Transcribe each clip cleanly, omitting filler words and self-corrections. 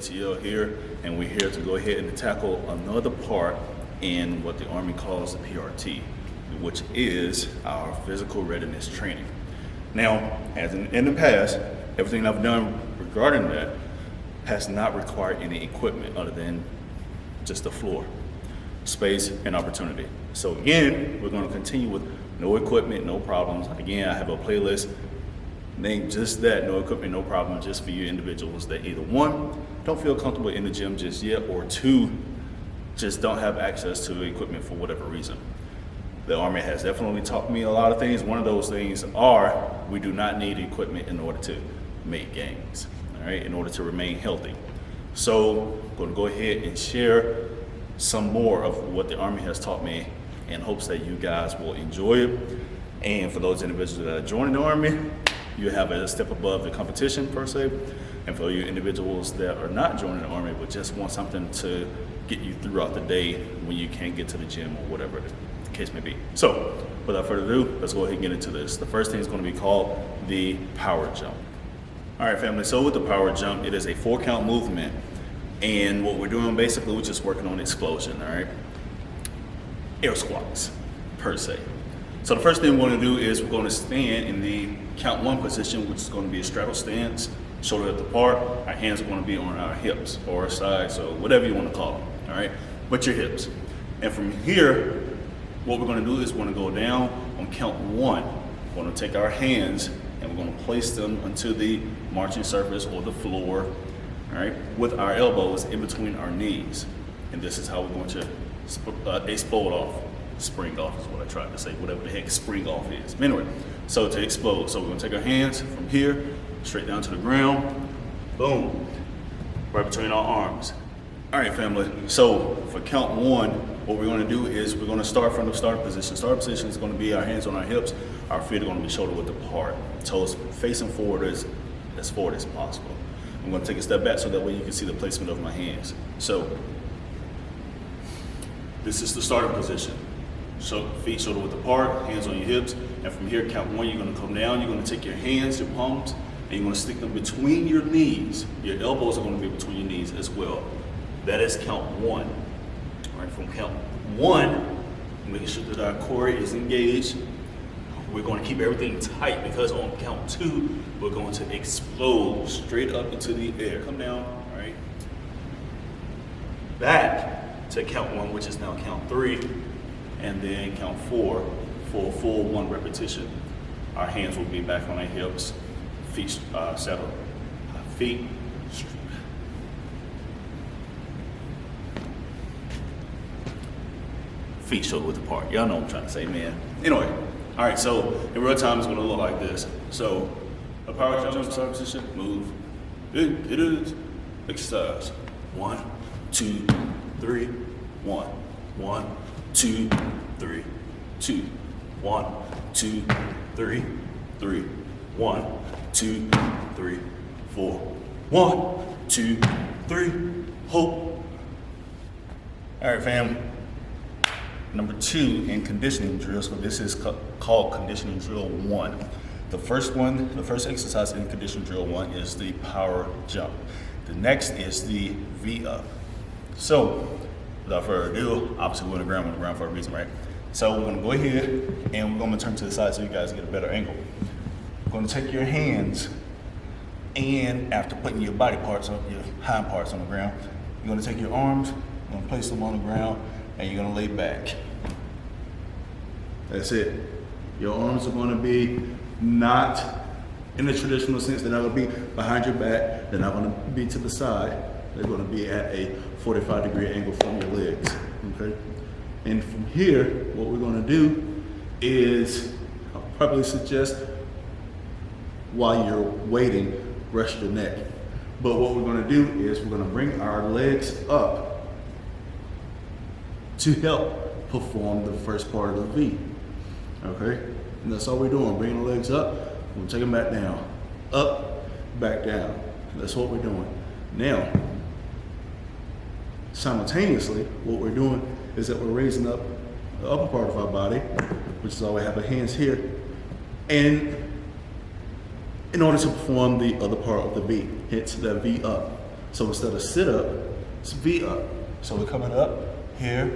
ATL here, and we're here to go ahead and tackle another part in what the Army calls the PRT, which is our Physical Readiness Training. Now, as in the past, everything I've done regarding that has not required any equipment other than just the floor, space, and opportunity. So again, we're going to continue with no equipment, no problems. Again, I have a playlist named just that, no equipment, no problem, just for you individuals that either one, don't feel comfortable in the gym just yet, or two, just don't have access to the equipment for whatever reason. The Army has definitely taught me a lot of things. One of those things are we do not need equipment in order to make gains, all right, in order to remain healthy. So I'm going to go ahead and share some more of what the Army has taught me in hopes that you guys will enjoy it. And for those individuals that are joining the Army, you have a step above the competition per se. And for you individuals that are not joining the Army but just want something to get you throughout the day when you can't get to the gym or whatever the case may be. So without further ado, let's go ahead and get into this. The first thing is going to be called the power jump. All right, family, so with the power jump, it is a 4-count movement. And what we're doing basically, we're just working on explosion, all right? Air squats, per se. So the first thing we're going to do is we're going to stand in the count 1 position, which is going to be a straddle stance, shoulder width apart. Our hands are going to be on our hips or our sides, so whatever you want to call them, all right? But your hips. And from here, what we're going to do is we're going to go down on count 1. We're going to take our hands and we're going to place them onto the marching surface or the floor, all right, with our elbows in between our knees. And this is how we're going to explode off. Spring off is what I tried to say, whatever the heck spring off is. Anyway, so to explode, so we're going to take our hands from here straight down to the ground, boom, right between our arms. All right, family, so for count 1, what we're going to do is we're going to start from the starting position. Starting position is going to be our hands on our hips, our feet are going to be shoulder width apart, toes facing forward as forward as possible. I'm going to take a step back so that way you can see the placement of my hands. So this is the starting position. So feet shoulder width apart, hands on your hips, and from here, count 1, you're going to come down, you're going to take your hands, your palms, and you're going to stick them between your knees. Your elbows are going to be between your knees as well. That is count 1. All right, from count 1, making sure that our core is engaged. We're going to keep everything tight because on count 2, we're going to explode straight up into the air. Come down, all right? Back to count 1, which is now count 3, and then count 4 for a full 1 repetition. Our hands will be back on our hips, feet settled, feet shoulder width apart. Y'all know what I'm trying to say, man. Anyway, all right, so in real time, it's gonna look like this. So a power jump start position, move. It is exercise. 1, 2, 3, 1, 1, 2, 3, 2, 1, 2, 3, 3, 1, 2, 3, 4, 1, 2, 3, hold. All right, fam. Number 2 in conditioning drills, so this is called conditioning drill 1. The first exercise in conditioning drill 1 is the power jump. The next is the V-up. So, without further ado, obviously we're on the ground for a reason, right? So we're gonna go ahead and we're gonna turn to the side so you guys get a better angle. We're gonna take your hands and after putting your body parts up, your hind parts on the ground, you're gonna take your arms, you're gonna place them on the ground, and you're gonna lay back. That's it. Your arms are gonna be not in the traditional sense. They're not gonna be behind your back. They're not gonna be to the side. They're gonna be at a 45-degree angle from your legs, okay? And from here, what we're gonna do is, I'll probably suggest while you're waiting, rest your neck. But what we're gonna do is we're gonna bring our legs up to help perform the first part of the V, okay? And that's all we're doing, bringing the legs up, we'll take them back down, up, back down. That's what we're doing. Now, simultaneously, what we're doing is that we're raising up the upper part of our body, which is why we have our hands here, and in order to perform the other part of the V, hence the V up. So instead of sit up, it's V up. So we're coming up here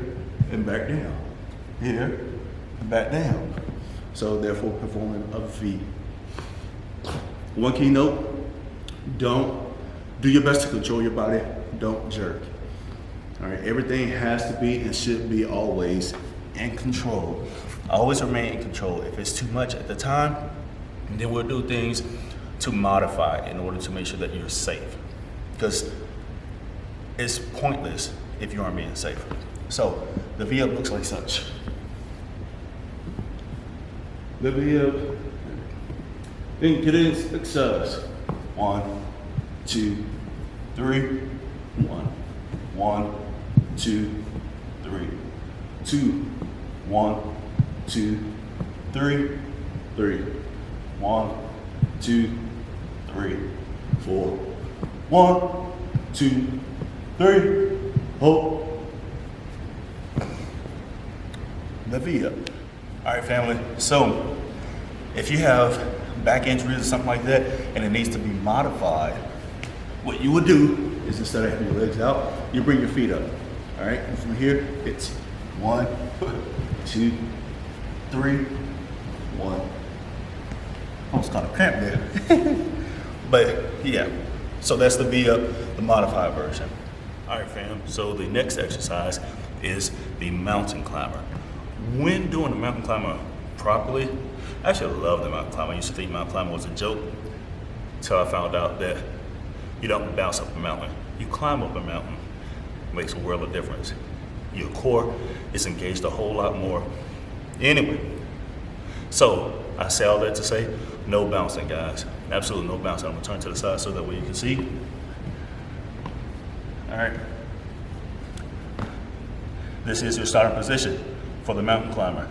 and back down, here and back down. So therefore performing a V. One key note, don't do your best to control your body, don't jerk. All right, everything has to be and should be always in control. Always remain in control. If it's too much at the time, then we'll do things to modify in order to make sure that you're safe. Because it's pointless if you aren't being safe. So the V up looks like such. The V up, increase exercise. 1, 2, 3, 1, 1, 2, 3, 2, 1, 2, 3, 3, 1, 2, 3, 4, 1, 2, 3, hold. The V up. All right, family. So if you have back injuries or something like that and it needs to be modified, what you would do is instead of having your legs out, you bring your feet up. All right, and from here it's 1, 2, 3, 1. Almost got a cramp there. But yeah, so that's the V up, the modified version. All right, fam. So the next exercise is the mountain climber. When doing the mountain climber properly, I actually love the mountain climber. I used to think mountain climber was a joke until I found out that you don't bounce up a mountain. You climb up a mountain. It makes a world of difference. Your core is engaged a whole lot more. Anyway, so I say all that to say, no bouncing, guys. Absolutely no bouncing. I'm gonna turn to the side so that way you can see. All right. This is your starting position for the mountain climber.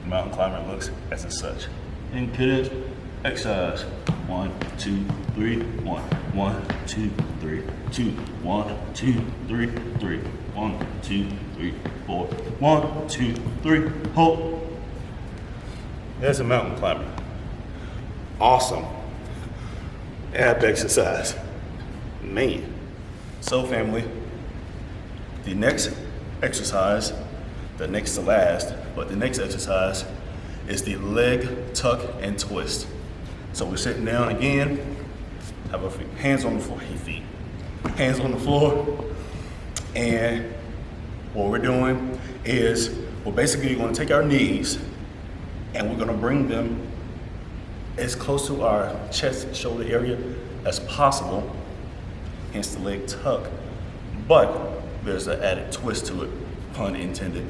The mountain climber looks as such. And kids, exercise. 1, 2, 3, 1, 1, 2, 3, 2, 1, 2, 3, 3, 1, 2, 3, 4, 1, 2, 3, hold. There's a mountain climber. Awesome. Ab exercise. Man. So family, the next exercise, the next to last, but the next exercise is the leg tuck and twist. So we're sitting down again, have our feet, hands on the floor, hands on the floor, and what we're doing is we're basically going to take our knees and we're going to bring them as close to our chest, shoulder area as possible, hence the leg tuck, but there's an added twist to it, pun intended.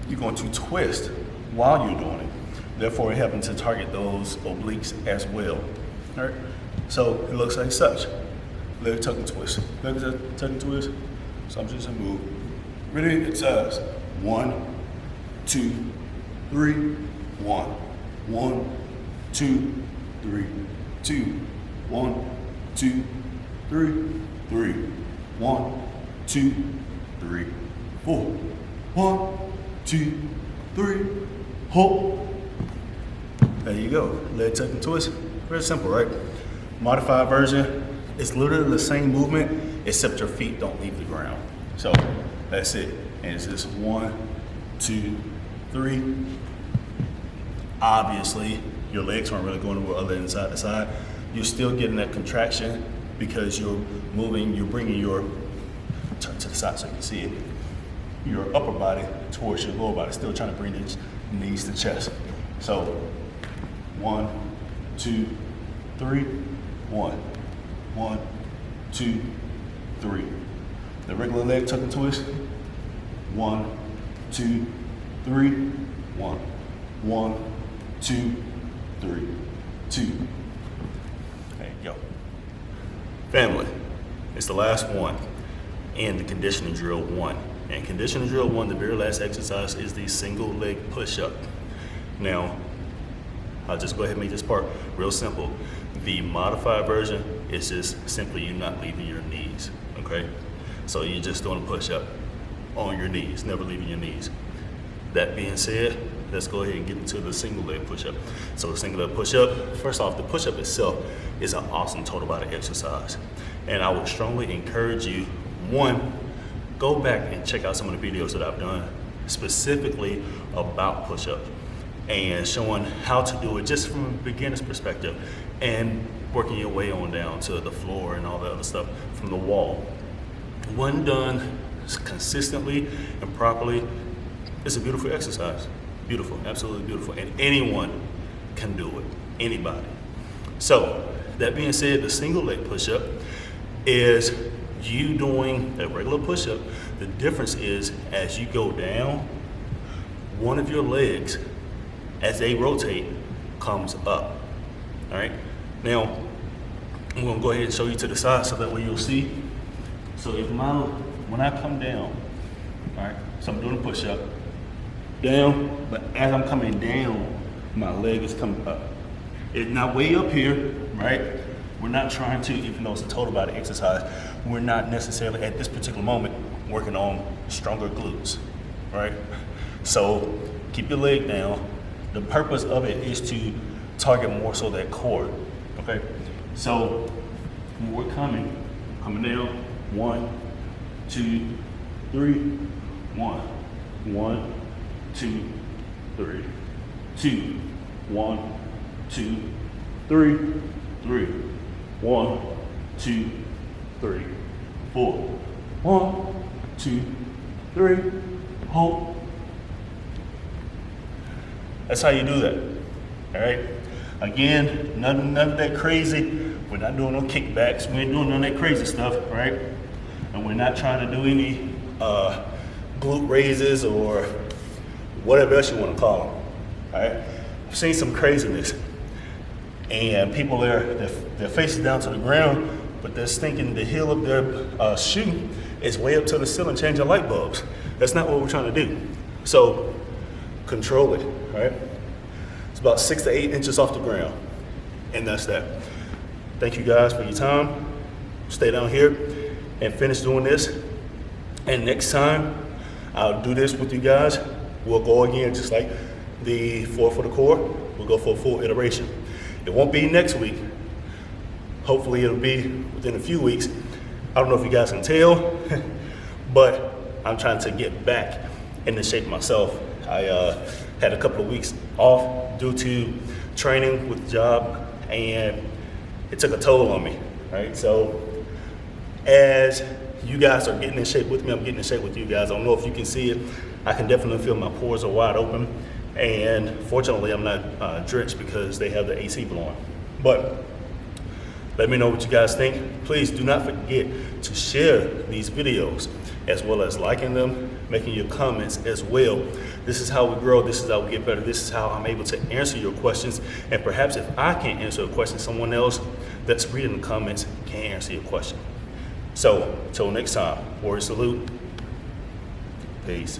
You're going to twist while you're doing it. Therefore, it happens to target those obliques as well. All right? So it looks like such. Leg tuck and twist. Leg tuck and twist. So I'm just gonna move. Ready? It says 1, 2, 3, 1. 1, 2, 3, 2. 1, 2, 3, 3. 1, 2, 3, 4. 1, 2, 3, hold. There you go. Leg tuck and twist. Very simple, right? Modified version, it's literally the same movement, except your feet don't leave the ground. So that's it. And it's just 1, 2, 3. Obviously, your legs aren't really going other than side to side. You're still getting that contraction because you're moving, you're bringing your, turn to the side so you can see it, your upper body towards your lower body, still trying to bring the knees to chest. So 1, 2, 3, 1, 1, 2, 3. The regular leg tuck and twist. 1, 2, 3, 1, 1, 2, 3, 2. There you go. Family, it's the last one in the conditioning drill 1. And conditioning drill 1, the very last exercise is the single leg push-up. Now, I'll just go ahead and make this part real simple. The modified version is just simply you not leaving your knees, okay? So you're just doing a push-up on your knees, never leaving your knees. That being said, let's go ahead and get into the single leg push-up. So the single leg push-up, first off, the push-up itself is an awesome total body exercise. And I would strongly encourage you, one, go back and check out some of the videos that I've done specifically about push-ups and showing how to do it just from a beginner's perspective and working your way on down to the floor and all the other stuff from the wall. When done consistently and properly, it's a beautiful exercise. Beautiful, absolutely beautiful. And anyone can do it, anybody. So, that being said, the single leg push-up is you doing a regular push-up. The difference is as you go down, one of your legs, as they rotate, comes up. All right. Now, I'm gonna go ahead and show you to the side so that way you'll see. So when I come down, all right, so I'm doing a push-up, down, but as I'm coming down, my leg is coming up. It's not way up here, right? We're not trying to, even though it's a total body exercise, we're not necessarily at this particular moment working on stronger glutes, right? So keep your leg down. The purpose of it is to target more so that core, okay? So when we're coming down, 1, 2, 3, 1, 1, 2, 3, 2, 1, 2, 3, 3, 1, 2, 3, 4, 1, 2, 3, hold. That's how you do that, all right? Again, none of that crazy. We're not doing no kickbacks. We ain't doing none of that crazy stuff, right? And we're not trying to do any glute raises or whatever else you want to call them, all right? I've seen some craziness, and people their face is down to the ground, but they're stinking the heel of their shoe is way up to the ceiling, changing light bulbs. That's not what we're trying to do. So control it, right? It's about 6 to 8 inches off the ground, and that's that. Thank you guys for your time. Stay down here and finish doing this. And next time I'll do this with you guys. We'll go again just like the 4 for the core. We'll go for a full iteration. It won't be next week. Hopefully it'll be within a few weeks. I don't know if you guys can tell, but I'm trying to get back into shape myself. I had a couple of weeks off due to training with the job, and it took a toll on me, right? So as you guys are getting in shape with me, I'm getting in shape with you guys. I don't know if you can see it. I can definitely feel my pores are wide open, and fortunately I'm not drenched because they have the AC blowing. But let me know what you guys think. Please do not forget to share these videos as well as liking them, making your comments as well. This is how we grow. This is how we get better. This is how I'm able to answer your questions. And perhaps if I can't answer a question, someone else that's reading the comments can answer your question. So, till next time, warrior salute. Peace.